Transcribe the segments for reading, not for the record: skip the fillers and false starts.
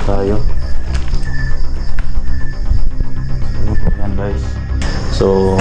tayo. Yan guys. So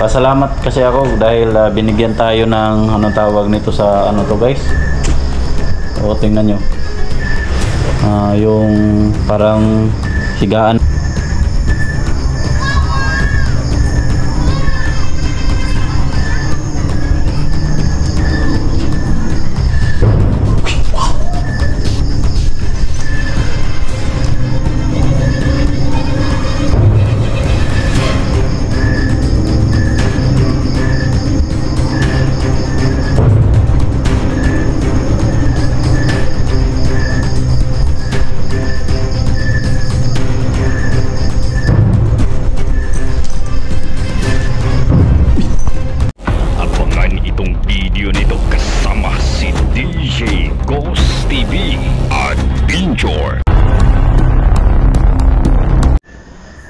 pasalamat kasi ako dahil binigyan tayo ng anong tawag nito sa ano to guys. O tingnan nyo. Yung parang higaan.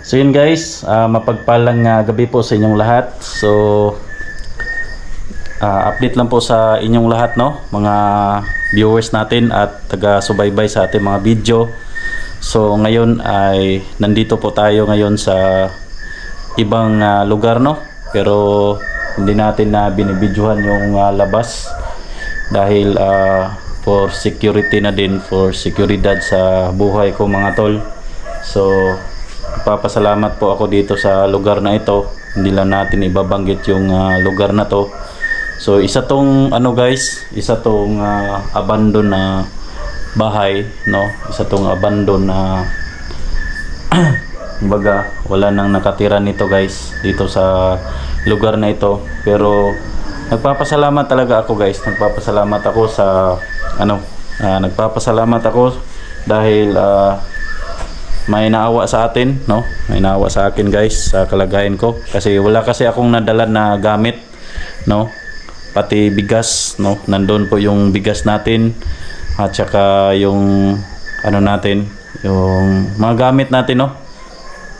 So yun guys, mapagpalang gabi po sa inyong lahat. So update lang po sa inyong lahat, no, mga viewers natin at taga-subaybay sa ating mga video. So ngayon ay nandito po tayo ngayon sa ibang lugar, no, pero hindi natin na binibidyohan yung labas dahil for security na din, for seguridad sa buhay ko mga tol. So papasalamat po ako dito sa lugar na ito. Hindi lang natin ibabanggit yung lugar na to. So isa tong ano guys, isa tong abandon na bahay, no, isa tong abandon na baga wala nang nakatira nito guys dito sa lugar na ito. Pero nagpapasalamat talaga ako guys, nagpapasalamat ako sa ano, nagpapasalamat ako dahil may naawa sa atin, no? May naawa sa akin guys sa kalagayan ko kasi wala kasi akong nadala na gamit, no? Pati bigas, no? Nandun po yung bigas natin at saka yung ano natin, yung mga gamit natin, no?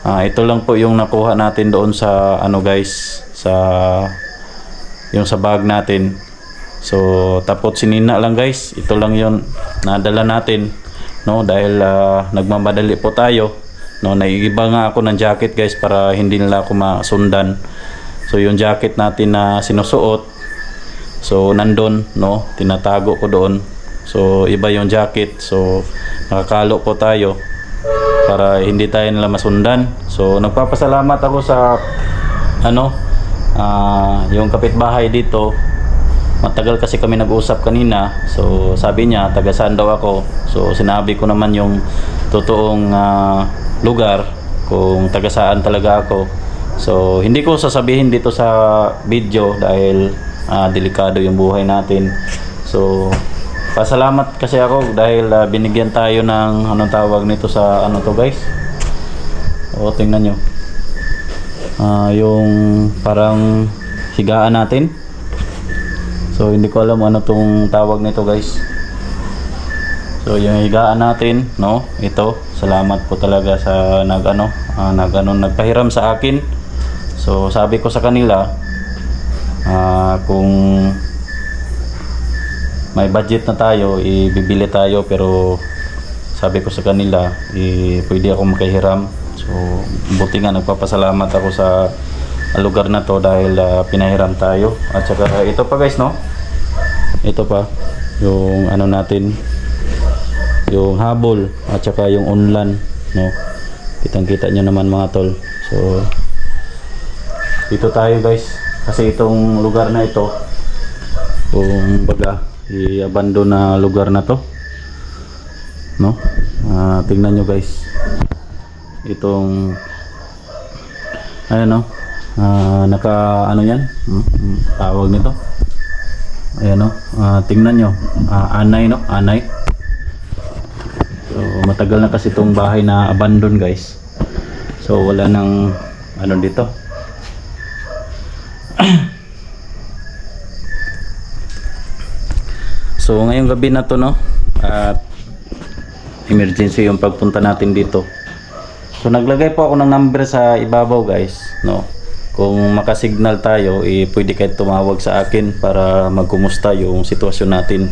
Ito lang po yung nakuha natin doon sa ano guys, sa yung sa bag natin. So tapos sinina lang guys, ito lang yung nadala natin, no, dahil nagmamadali po tayo, no. Naiiba nga ako ng jacket guys para hindi nila ako masundan. So yung jacket natin na sinusuot, so nandun, no, tinatago ko doon. So iba yung jacket, so nakakalo po tayo para hindi tayo nila masundan. So nagpapasalamat ako sa ano, yung kapitbahay dito. Matagal kasi kami nag-usap kanina. So sabi niya taga saan daw ako. So sinabi ko naman yung totoong lugar kung taga saan talaga ako. So hindi ko sasabihin dito sa video dahil delikado yung buhay natin. So pasalamat kasi ako dahil binigyan tayo ng anong tawag nito sa ano to guys. O tingnan nyo, yung parang higaan natin. So hindi ko alam ano tong tawag nito guys. So yung higaan natin, no, ito, salamat po talaga sa nagpahiram sa akin. So sabi ko sa kanila, kung may budget na tayo, ibibili tayo, pero sabi ko sa kanila, pwede ako makahiram. So buti nga nagpapasalamat ako sa lugar na to dahil pinahiram tayo. At saka ito pa guys, no, ito pa yung ano natin, yung habol at saka yung unlan, no, kitang kita nyo naman mga tol. So dito tayo guys kasi itong lugar na ito, kung baga i-abandon na lugar na to, no. Tingnan nyo guys itong ayan, no, naka ano yan, tawag nito, ayan, no, tingnan nyo, anay, no, anay. So matagal na kasi itong bahay na abandon guys. So wala nang ano dito. So ngayong gabi na to, no, at emergency yung pagpunta natin dito. So naglagay po ako ng number sa ibabaw guys, no. Kung makasignal tayo, pwede kayo tumawag sa akin para magkumusta yung sitwasyon natin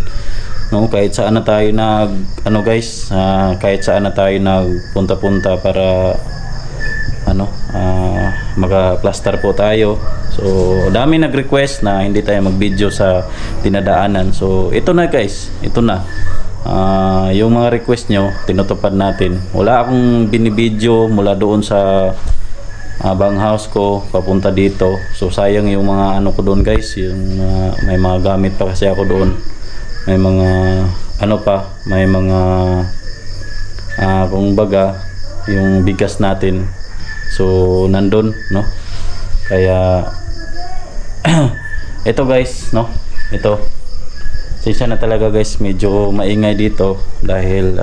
no, kahit saan na tayo ano guys, kahit saan na tayo nagpunta-punta para ano, maka-plaster po tayo. So dami nag-request na hindi tayo mag-video sa dinadaanan. So ito na guys, ito na. Yung mga request nyo, tinutupad natin. Wala akong binibideo mula doon sa bang house ko papunta dito. So sayang yung mga ano ko doon guys, yung may mga gamit pa kasi ako doon. May mga ano pa, may mga kung baga yung bigas natin. So nandun, no? Kaya ito guys, no? Ito. Sensya na talaga guys, medyo maingay dito dahil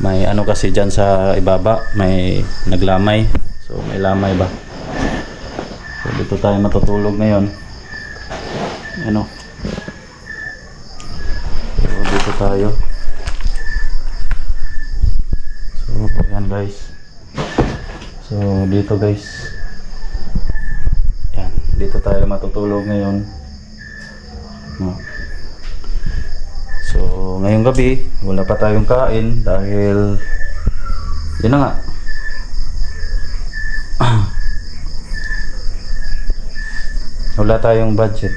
may ano kasi dyan sa ibaba, may naglamay. So may lamay ba? So dito tayo matutulog ngayon. Ano? So dito tayo. So ayan guys. So dito guys. Ayan, dito tayo matutulog ngayon. No. So ngayong gabi wala pa tayong kain dahil yun na nga, wala tayong budget.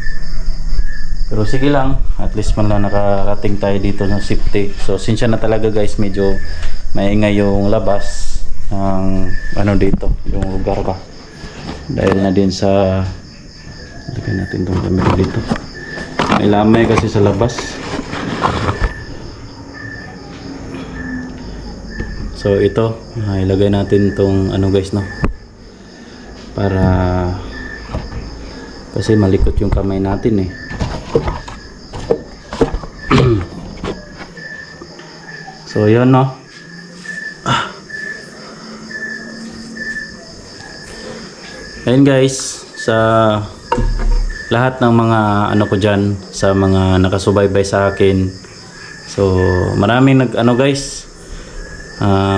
Pero sige lang, at least man lang nakarating tayo dito ng safety. So sinsya na talaga guys, medyo maingay yung labas ng ano dito, yung lugar ba, dahil na din sa, lagyan natin itong camera dito, may lamay kasi sa labas. So ito, ilagay natin tong ano guys, no, para kasi malikot yung kamay natin eh. So yun, no. Ayun guys, sa lahat ng mga ano ko dyan, sa mga nakasubaybay sa akin. So maraming ano guys,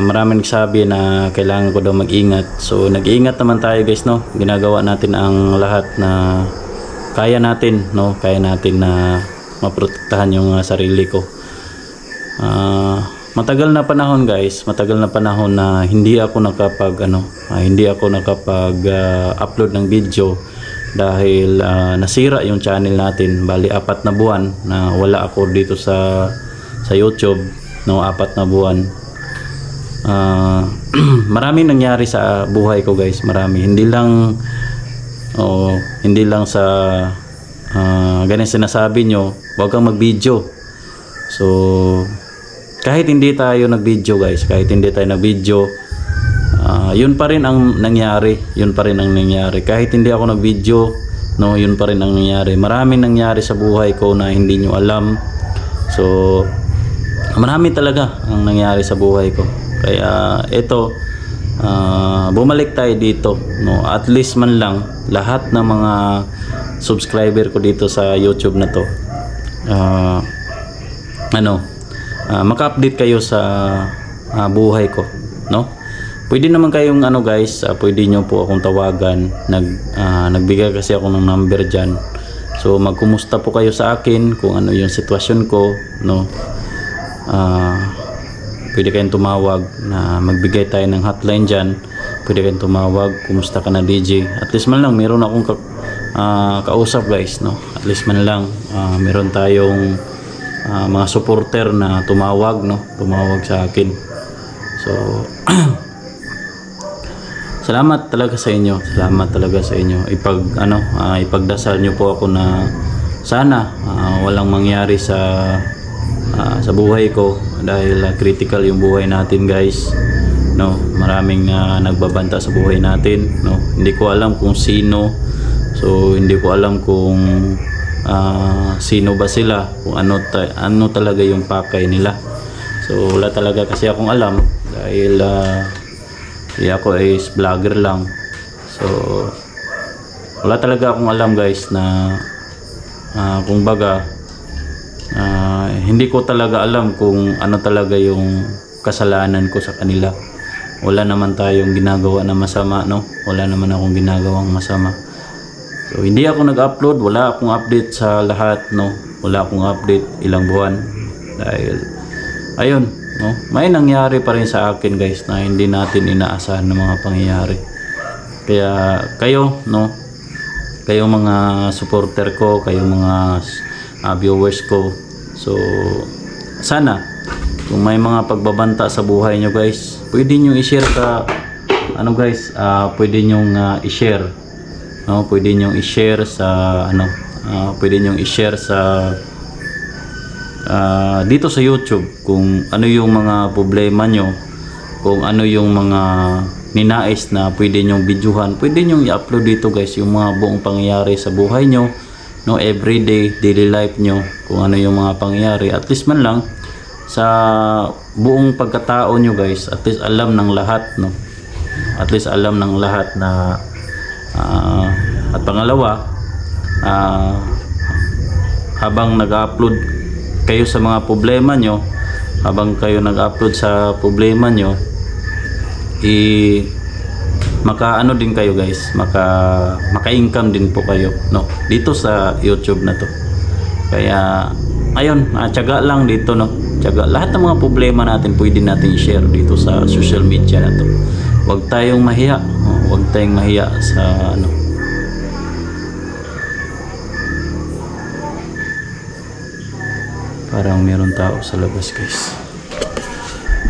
maraming nagsabi na kailangan ko daw mag-ingat. So nag-iingat naman tayo guys, no. Ginagawa natin ang lahat na kaya natin, no. Kaya natin na maprotektahan yung sarili ko. Matagal na panahon guys, matagal na panahon na hindi ako nakapag-upload ng video dahil nasira yung channel natin. Bali 4 na buwan na wala ako dito sa YouTube, no, 4 na buwan. Maraming nangyari sa buhay ko guys, marami. Hindi lang sa ganyan sinasabi nyo, huwag kang mag-video. So kahit hindi tayo nag-video guys, yun pa rin ang nangyari, kahit hindi ako nag-video, no, yun pa rin ang nangyari. Maraming nangyari sa buhay ko na hindi nyo alam. So marami talaga ang nangyari sa buhay ko. Kaya ito, bumalik tayo dito, no, at least man lang lahat ng mga subscriber ko dito sa YouTube na to, maka-update kayo sa buhay ko, no. Pwede naman kayong guys, pwede nyo po akong tawagan. Nagbigay kasi ako ng number dyan. So magkumusta po kayo sa akin kung ano yung sitwasyon ko, no. Pwede kayong tumawag, na magbigay tayo ng hotline dyan. Pwede kayong tumawag, kumusta ka na DJ. At least man lang meron akong kausap guys, no. At least man lang meron tayong mga supporter na tumawag sa akin. So salamat talaga sa inyo, ipagdasal nyo po ako na sana walang mangyari sa buhay ko, dahil critical yung buhay natin guys, no. Maraming nagbabanta sa buhay natin, no. Hindi ko alam kung sino. So hindi ko alam kung sino ba sila, kung ano talaga yung pakay nila. So wala talaga kasi akong alam, dahil ako is vlogger lang. So wala talaga akong alam guys na kung baga hindi ko talaga alam kung ano talaga yung kasalanan ko sa kanila. Wala naman tayong ginagawa na masama, no. Wala naman akong ginagawang masama. So hindi ako nag-upload, wala akong update sa lahat, no. Wala akong update ilang buwan dahil ayun, no. May nangyari pa rin sa akin guys na hindi natin inaasahan ng mga pangyayari. Kaya kayo, no, kayo mga supporter ko, kayo mga viewers ko. So sana kung may mga pagbabanta sa buhay nyo guys, pwede nyo i-share ka, ano guys, pwede nyo i-share, no? Pwede nyo i-share sa ano, pwede nyo i-share sa dito sa YouTube kung ano yung mga problema nyo, kung ano yung mga ninais na pwede nyong videohan, pwede nyong i-upload dito guys yung mga buong pangyayari sa buhay nyo, no, everyday daily life nyo, kung ano yung mga pangyayari, at least man lang sa buong pagkatao nyo guys, at least alam ng lahat, no, at least alam ng lahat na at pangalawa, habang nag-upload kayo sa mga problema nyo, habang kayo nag-upload sa problema nyo, maka-ano din kayo guys, maka-income din po kayo, no, dito sa YouTube na to. Kaya ayun, tiyaga lang dito, no, tiyaga. Lahat ng mga problema natin pwede natin i-share dito sa social media na to. Huwag tayong mahiya, huwag tayong mahiya sa ano. Parang meron tao sa labas guys,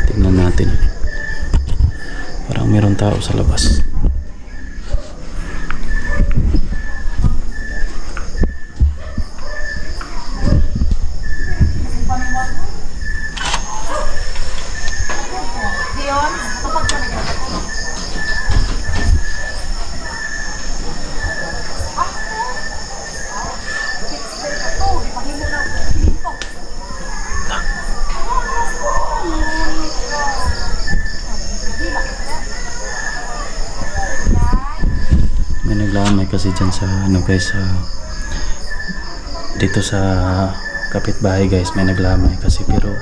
tingnan natin. Parang meron tao sa labas. Naglamay kasi dyan sa ano guys, dito sa kapitbahay guys, may naglamay kasi, pero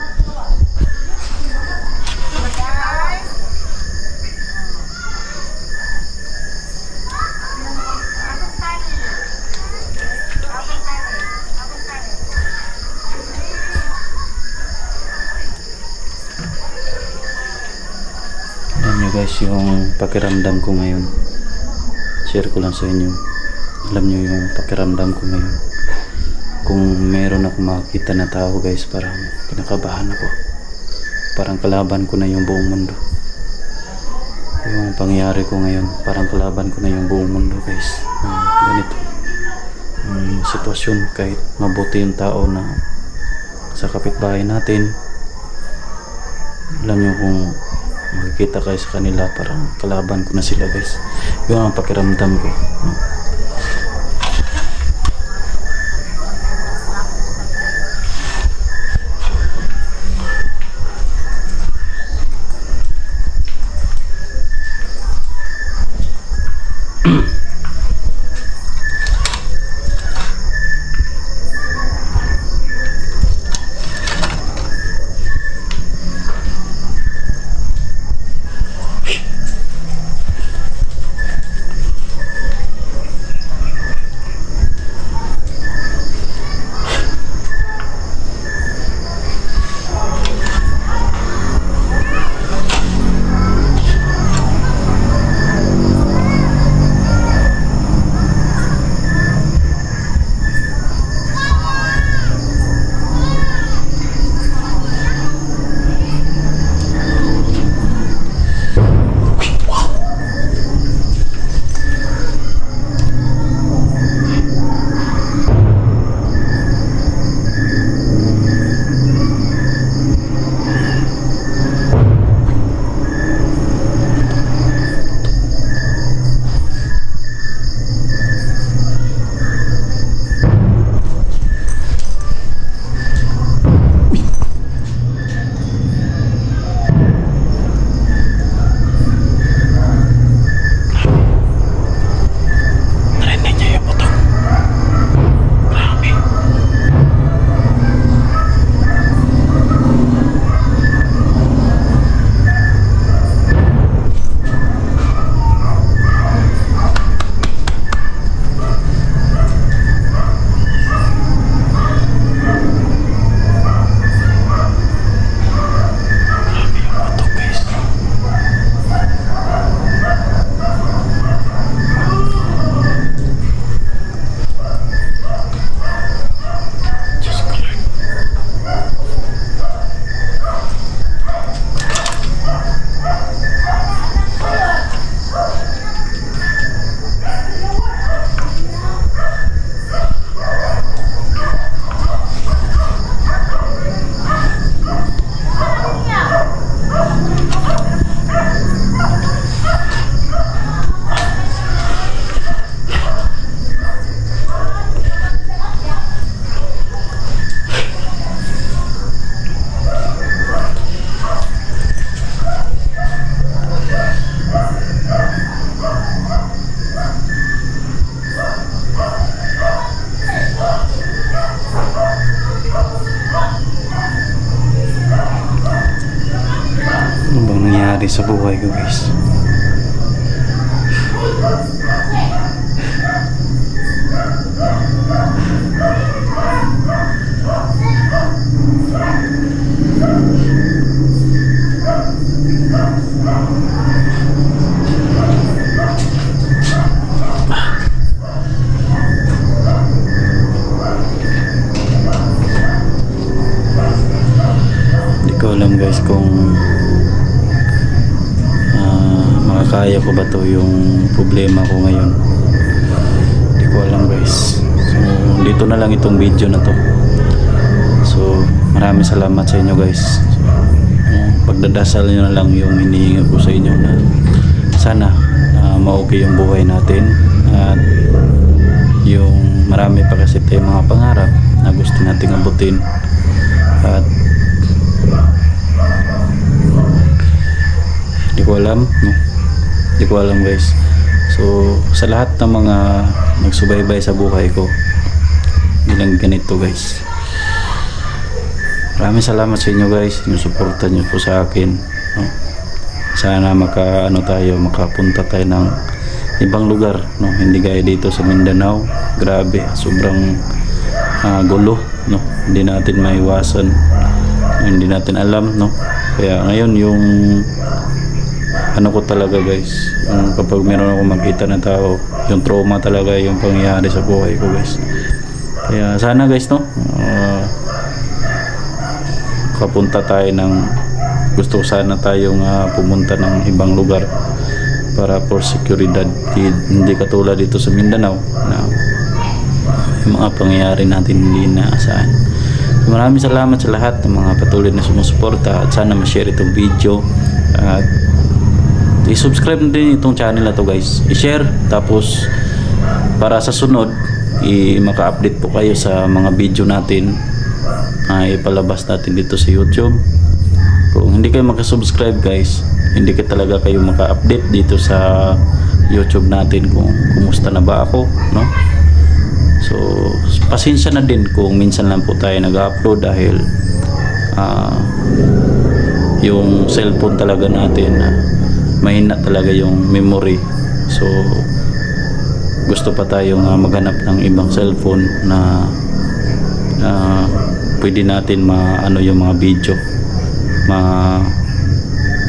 alam nyo guys yung pakiramdam ko ngayon, share ko lang sa inyo. Alam nyo yung pakiramdam ko ngayon, kung meron ako makita na tao guys, parang kinakabahan ako, parang kalaban ko na yung buong mundo. Yung pangyayari ko ngayon, parang kalaban ko na yung buong mundo guys. Ganito sitwasyon, kahit mabuti yung tao na sa kapitbahay natin, alam nyo, kung makikita kayo sa kanila, parang kalaban ko na sila guys. Yun ang pakiramdam ko. nangyari sa buhay ko, guys. Hindi ko alam, guys, kung makakaya ko ba to yung problema ko ngayon. Hindi ko alam, guys. So dito na lang itong video na to. So maraming salamat sa inyo, guys. Pagdadasal nyo na lang yung hinihingi ko sa inyo na sana ma-okay yung buhay natin, at yung marami pa kasi tayong mga pangarap na gusto nating abutin, at hindi ko alam, no? Hindi ko alam, guys. So sa lahat ng mga nagsubaybay sa buhay ko bilang ganito, guys, maraming salamat sa inyo, guys. Yung suporta nyo po sa akin, no? Sana makapunta tayo ng ibang lugar, no? Hindi gaya dito sa Mindanao. Grabe, sobrang gulo, no? Hindi natin maiwasan, hindi natin alam, no? Kaya ngayon yung ko talaga, guys, yung kapag meron ako makita na tao, yung trauma talaga yung pangyayari sa buhay ko, guys. Kaya sana, guys, no, kapunta tayo ng, gusto sana tayong pumunta ng ibang lugar para for seguridad, hindi katulad dito sa Mindanao na yung mga pangyayari natin hindi inaasahan. Maraming salamat sa lahat ng mga patuloy na sumusuporta, at sana ma-share itong video, at i-subscribe na din itong channel na to, guys. I-share, tapos para sa sunod maka-update po kayo sa mga video natin ipalabas natin dito sa YouTube. Kung hindi kayo makasubscribe, guys, hindi ka talaga kayo maka-update dito sa YouTube natin kung kumusta na ba ako, no? So pasensya na din kung minsan lang po tayo nag-upload dahil yung cellphone talaga natin mahina talaga yung memory. So gusto pa tayong maghanap ng ibang cellphone na pwede natin yung mga video,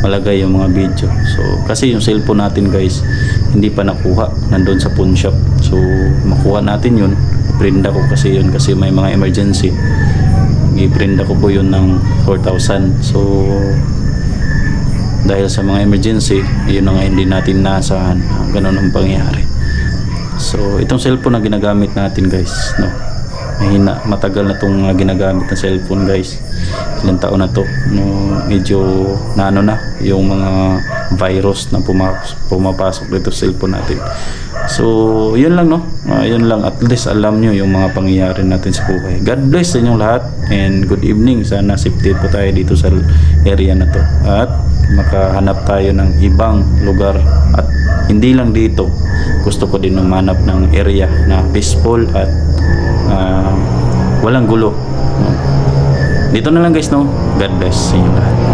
malagay yung mga video. So kasi yung cellphone natin, guys, hindi pa nakuha, nandun sa pawn shop. So makuha natin yun, i-prinda ko kasi yun, kasi may mga emergency, i-prinda ko po yun ng 4,000. So dahil sa mga emergency, yun na nga hindi natin naasahan, ganun ang pangyayari. So itong cellphone na ginagamit natin, guys, no, mahina, matagal na itong ginagamit na cellphone, guys. Ilang taon na to, no, medyo na yung mga virus na pumapasok dito sa cellphone natin. So yun lang, no, yun lang, at least alam nyo yung mga pangyayari natin sa buhay. God bless sa inyong lahat, and good evening. Sana safety po tayo dito sa area na to, at makahanap tayo ng ibang lugar, at hindi lang dito, gusto ko din umanap ng area na peaceful at walang gulo, no? Dito na lang, guys, no. God bless sa inyo lahat.